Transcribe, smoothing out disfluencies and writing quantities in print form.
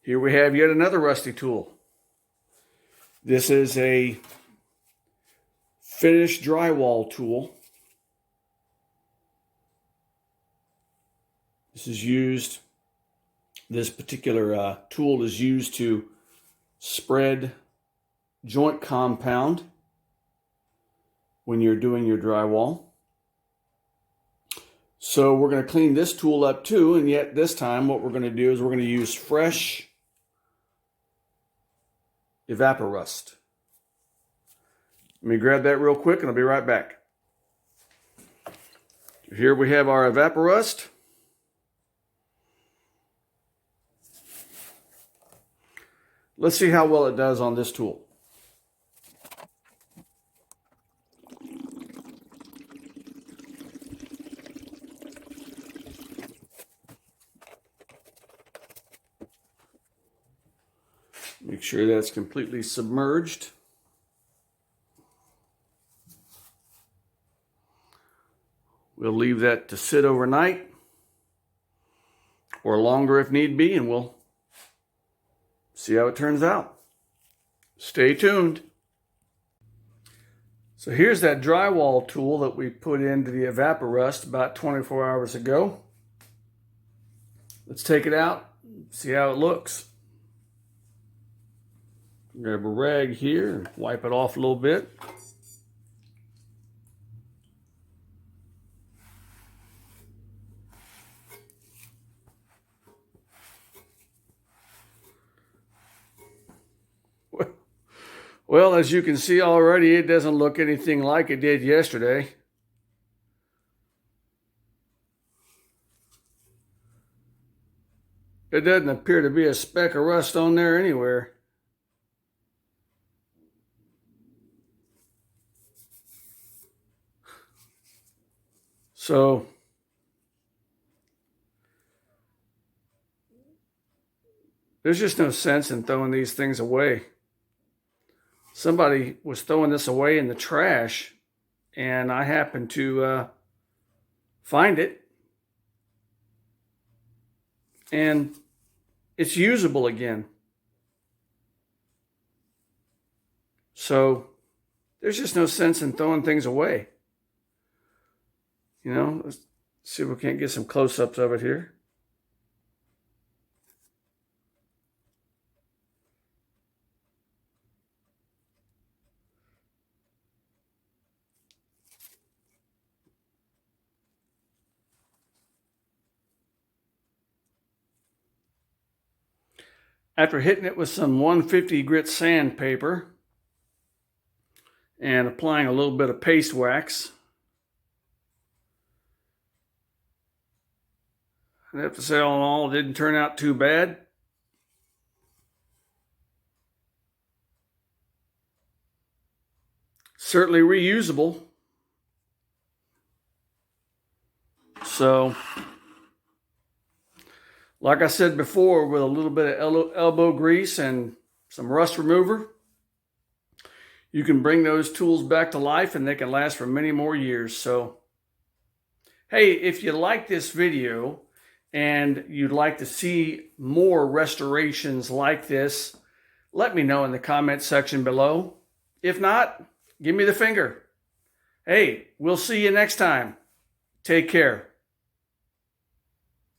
Here we have yet another rusty tool. This is a finished drywall tool. This particular tool is used to spread joint compound when you're doing your drywall. So we're going to clean this tool up too, and yet this time what we're going to do is we're going to use fresh Evapo-Rust. Let me grab that real quick and I'll be right back. Here we have our Evapo-Rust. Let's see how well it does on this tool. Make sure that's completely submerged. We'll leave that to sit overnight or longer if need be, and we'll see how it turns out. Stay tuned. So here's that drywall tool that we put into the Evapo-Rust about 24 hours ago. Let's take it out, see how it looks. Grab a rag here and wipe it off a little bit. Well, as you can see already, it doesn't look anything like it did yesterday. It doesn't appear to be a speck of rust on there anywhere. So, there's just no sense in throwing these things away. Somebody was throwing this away in the trash, and I happened to find it. And it's usable again. So, there's just no sense in throwing things away. You know, let's see if we can't get some close-ups of it here. After hitting it with some 150 grit sandpaper and applying a little bit of paste wax, I have to say, all in all, it didn't turn out too bad. Certainly reusable. So, like I said before, with a little bit of elbow grease and some rust remover, you can bring those tools back to life and they can last for many more years. So, hey, if you like this video and you'd like to see more restorations like this, let me know in the comment section below. If not, give me the finger. Hey, we'll see you next time. Take care.